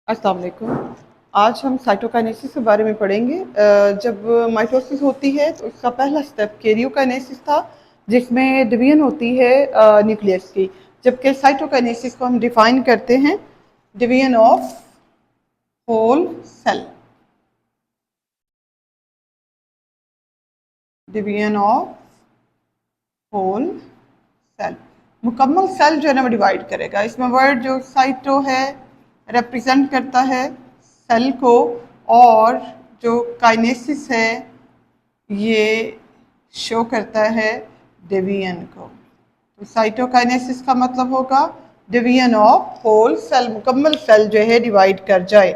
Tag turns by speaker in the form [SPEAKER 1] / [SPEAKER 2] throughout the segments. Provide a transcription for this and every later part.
[SPEAKER 1] अस्सलाम वालेकुम। आज हम साइटोकाइनेसिस के बारे में पढ़ेंगे। जब माइटोसिस होती है तो उसका पहला स्टेप कैरियोकाइनेसिस था, जिसमें डिवीजन होती है न्यूक्लियस की। जबकि साइटोकाइनेसिस को हम डिफाइन करते हैं division of whole cell. Division of whole cell, मुकम्मल सेल जो है ना वो डिवाइड करेगा। इसमें वर्ड जो साइटो है रिप्रेजेंट करता है सेल को, और जो काइनेसिस है ये शो करता है डिवीजन को। तो साइटोकाइनेसिस का मतलब होगा डिवीजन ऑफ होल सेल, मुकम्मल सेल जो है डिवाइड कर जाए।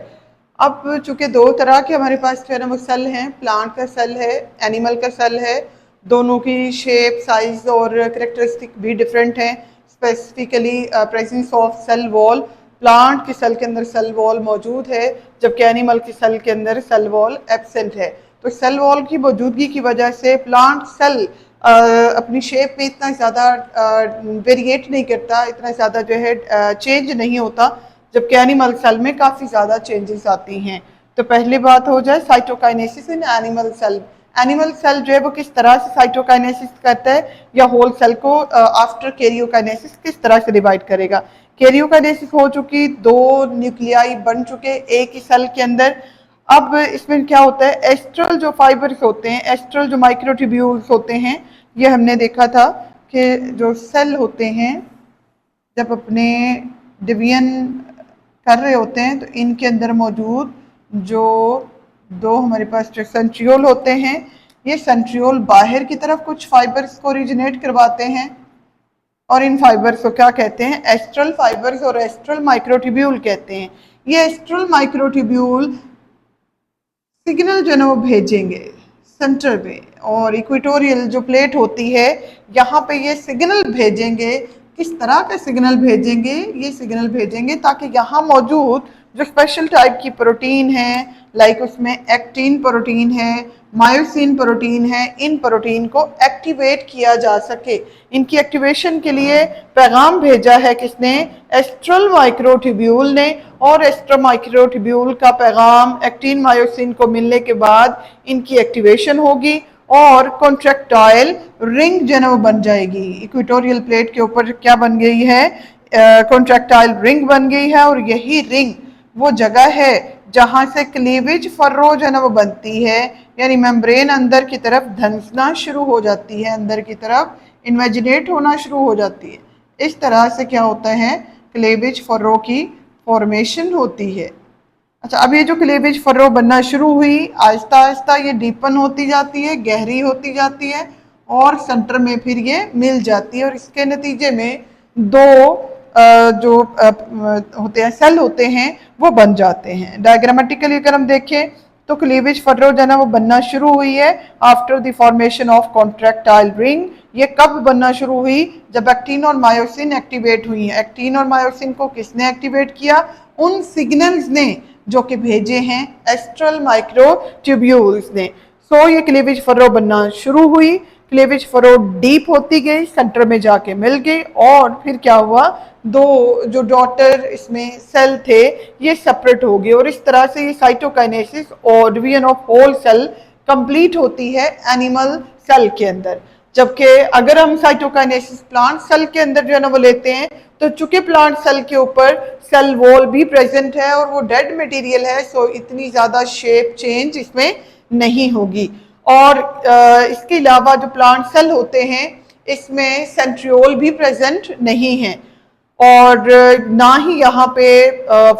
[SPEAKER 1] अब चूंकि दो तरह के हमारे पास जो है ना वो सेल हैं, प्लांट का सेल है, एनिमल का सेल है। दोनों की शेप, साइज और करेक्टरिस्टिक भी डिफरेंट हैं। Specifically presence of cell wall, plant के सेल के अंदर सेल वॉल मौजूद है, जबकि एनिमल के सेल के अंदर सेल वॉल एब्सेंट है। तो सेल वॉल की मौजूदगी की वजह से प्लांट सेल अपनी शेप में इतना ज़्यादा वेरिएट नहीं करता, इतना ज़्यादा जो है चेंज नहीं होता, जबकि एनिमल सेल में काफ़ी ज़्यादा चेंजेस आती हैं। तो पहली बात हो जाए cytokinesis in animal cell. Animal cell जो है वो किस तरह से साइटोकाइनेसिस करता है, या होल सेल को आफ्टर कैरियोकाइनेसिस किस तरह से डिवाइड करेगा। कैरियोकाइनेसिस हो चुकी, दो न्यूक्लियाई बन चुके एक ही सेल के अंदर। अब इसमें क्या होता है, एस्ट्रल जो फाइबर्स होते हैं, एस्ट्रल जो माइक्रोट्यूब्यूल्स होते हैं, ये हमने देखा था कि जो सेल होते हैं जब अपने डिवीजन कर रहे होते हैं तो इनके अंदर मौजूद जो दो हमारे पास जो सेंट्रियोल होते हैं, ये सेंट्रियोल बाहर की तरफ कुछ फाइबर्स को ओरिजिनेट करवाते हैं, और इन फाइबर्स को क्या कहते हैं, एस्ट्रल फाइबर्स और एस्ट्रल माइक्रोट्यूब्यूल कहते हैं। ये एस्ट्रल माइक्रोट्यूब्यूल सिग्नल जो है ना वो भेजेंगे सेंटर में, और इक्वेटोरियल जो प्लेट होती है यहाँ पे ये सिग्नल भेजेंगे। किस तरह का सिग्नल भेजेंगे, ये सिग्नल भेजेंगे ताकि यहाँ मौजूद जो स्पेशल टाइप की प्रोटीन है, लाइक उसमें एक्टिन प्रोटीन है, मायोसिन प्रोटीन है, इन प्रोटीन को एक्टिवेट किया जा सके। इनकी एक्टिवेशन के लिए पैगाम भेजा है किसने, एस्ट्रल माइक्रोट्यूब्यूल ने। और एस्ट्रल माइक्रोट्यूब्यूल का पैगाम एक्टिन मायोसिन को मिलने के बाद इनकी एक्टिवेशन होगी और कॉन्ट्रैक्टाइल रिंग जो है वो बन जाएगी। इक्वेटोरियल प्लेट के ऊपर क्या बन गई है, कॉन्ट्रैक्टाइल रिंग बन गई है, और यही रिंग वो जगह है जहां से क्लीवेज फर्रो जो है ना वो बनती है, यानी मेम्ब्रेन अंदर की तरफ धंसना शुरू हो जाती है, अंदर की तरफ इन्वेजिनेट होना शुरू हो जाती है। इस तरह से क्या होता है, क्लीवेज फर्रो की फॉर्मेशन होती है। अच्छा, अब ये जो क्लीवेज फर्रो बनना शुरू हुई, आहिस्ता आहिस्ता ये डीपन होती जाती है, गहरी होती जाती है, और सेंटर में फिर ये मिल जाती है, और इसके नतीजे में दो जो होते हैं सेल होते हैं वो बन जाते हैं। डायग्रामेटिकली अगर हम देखें तो क्लीवेज फर्रो जो है ना वो बनना शुरू हुई है after the formation of contractile ring. ये कब बनना शुरू हुई, जब एक्टिन और मायोसिन एक्टिवेट हुई है। एक्टिन और मायोसिन को किसने एक्टिवेट किया, उन सिग्नल्स ने जो कि भेजे हैं एस्ट्रल माइक्रोट्यूब्यूल्स ने। सो ये क्लीवेज फर्रो बनना शुरू हुई, क्लीवेज फर्रो डीप होती गई, सेंटर में जाके मिल गई, और फिर क्या हुआ, दो जो डॉटर इसमें सेल थे ये सेपरेट हो गए, और इस तरह से ये साइटोकाइनेसिस और division of whole cell complete होती है एनिमल सेल के अंदर। जबकि अगर हम साइटोकाइनेसिस प्लांट सेल के अंदर जो है ना वो लेते हैं, तो चूंकि प्लांट सेल के ऊपर सेल वॉल भी प्रेजेंट है और वो डेड मटेरियल है, सो इतनी ज़्यादा शेप चेंज इसमें नहीं होगी। और इसके अलावा जो प्लांट सेल होते हैं इसमें सेंट्रियोल भी प्रेजेंट नहीं है, और ना ही यहाँ पे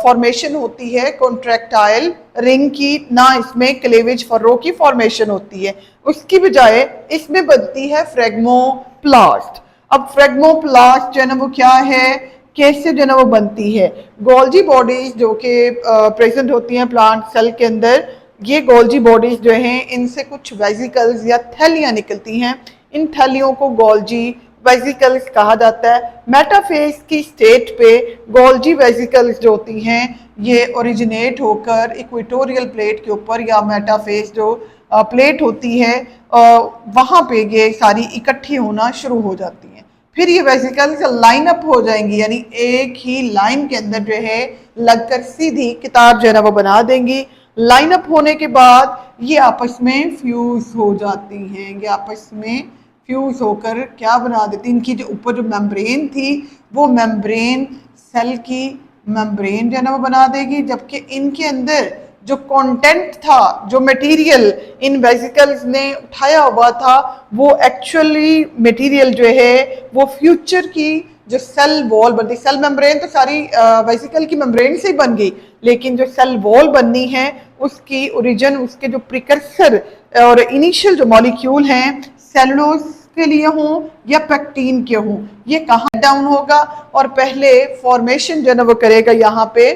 [SPEAKER 1] फॉर्मेशन होती है कॉन्ट्रैक्टाइल रिंग की, ना इसमें क्लेवेज फर्रो की फॉर्मेशन होती है। उसकी बजाय इसमें बनती है फ्रेगमोप्लास्ट। अब फ्रेगमोप्लास्ट जो है ना वो क्या है, कैसे जो है ना वो बनती है, गोल्जी बॉडीज जो कि प्रेजेंट होती हैं प्लांट सेल के अंदर, ये गोल्जी बॉडीज जो हैं इनसे कुछ वेजिकल्स या थैलियाँ निकलती हैं। इन थैलियों को गोल्जी वेजिकल्स कहा जाता है। मेटाफेज की स्टेट पे गोल्जी वेजिकल्स जो होती हैं ये ओरिजिनेट होकर इक्वेटोरियल प्लेट के ऊपर, या मेटाफेज जो प्लेट होती है वहाँ पे ये सारी इकट्ठी होना शुरू हो जाती हैं। फिर ये वेसिकल्स लाइन अप हो जाएंगी, यानी एक ही लाइन के अंदर जो है लगकर सीधी किताब जो है ना वो बना देंगी। लाइन अप होने के बाद ये आपस में फ्यूज हो जाती हैं, ये आपस में फ्यूज होकर क्या बना देती, इनकी जो ऊपर जो मेम्ब्रेन थी वो मेम्ब्रेन सेल की मेम्ब्रेन जो है ना वो बना देगी, जबकि इनके अंदर जो कंटेंट था, जो मटेरियल इन वेसिकल्स ने उठाया हुआ था, वो एक्चुअली मटेरियल जो है वो फ्यूचर की जो सेल वॉल बनती, सेल मेम्ब्रेन तो सारी वेसिकल की मेम्ब्रेन से ही बन गई, लेकिन जो सेल वॉल बननी है उसकी ओरिजिन, उसके जो प्रिकर्सर और इनिशियल जो मॉलिक्यूल हैं सेलुलोज के लिए हों या पेक्टीन के हों, ये कहाँ डाउन होगा और पहले फॉर्मेशन जो है ना वो करेगा यहाँ पे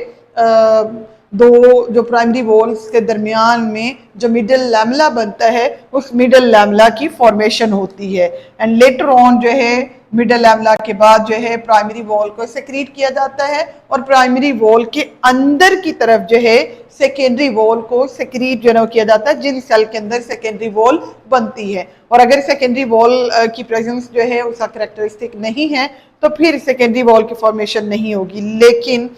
[SPEAKER 1] दो जो प्राइमरी वॉल्स के दरमियान में जो मिडल लैमला बनता है उस मिडल लैमला की फॉर्मेशन होती है। एंड लेटर ऑन जो है मिडल लैमला के बाद जो है प्राइमरी वॉल को सेक्रीट किया जाता है और प्राइमरी वॉल के अंदर की तरफ जो है सेकेंडरी वॉल को सेक्रीट जो है किया जाता है, जिन सेल के अंदर सेकेंडरी वॉल बनती है। और अगर सेकेंडरी वॉल की प्रेजेंस जो है उसका करेक्टरिस्टिक नहीं है तो फिर सेकेंडरी वॉल की फॉर्मेशन नहीं होगी। लेकिन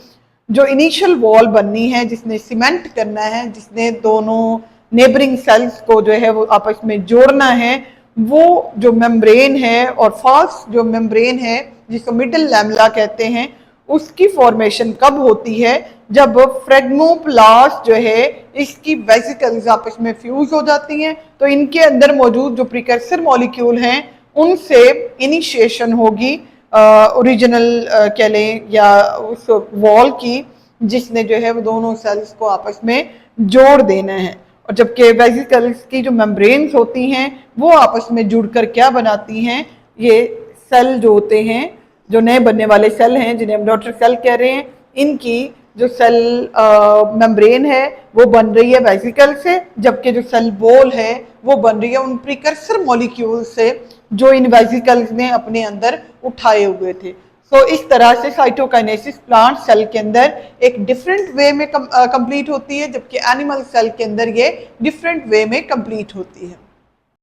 [SPEAKER 1] जो इनिशियल वॉल बननी है, जिसने सीमेंट करना है, जिसने दोनों नेबरिंग सेल्स को जो है वो आपस में जोड़ना है, वो जो मेम्ब्रेन है और फास्ट जो मेम्ब्रेन है जिसको मिडल लैमला कहते हैं, उसकी फॉर्मेशन कब होती है, जब फ्रेगमोप्लास्ट जो है इसकी वेसिकल्स आपस में फ्यूज हो जाती हैं, तो इनके अंदर मौजूद जो प्रिकर्सर मॉलिक्यूल हैं उनसे इनिशिएशन होगी ओरिजिनल कह लें या उस वॉल की, जिसने जो है वो दोनों सेल्स को आपस में जोड़ देना है। और जबकि वेसिकल्स की जो मेम्ब्रेन्स होती हैं वो आपस में जुड़कर क्या बनाती हैं, ये सेल जो होते हैं, जो नए बनने वाले सेल हैं जिन्हें हम डॉटर सेल कह रहे हैं, इनकी जो सेल मेम्ब्रेन है वो बन रही है वेसिकल से, जबकि जो सेल वॉल है वो बन रही है उन प्रिकर्सर मॉलिक्यूल से जो इन वेसिकल्स ने अपने अंदर उठाए हुए थे। सो इस तरह से साइटोकाइनेसिस प्लांट सेल के अंदर एक डिफरेंट वे में कंप्लीट होती है, जबकि एनिमल सेल के अंदर ये डिफरेंट वे में कंप्लीट होती है।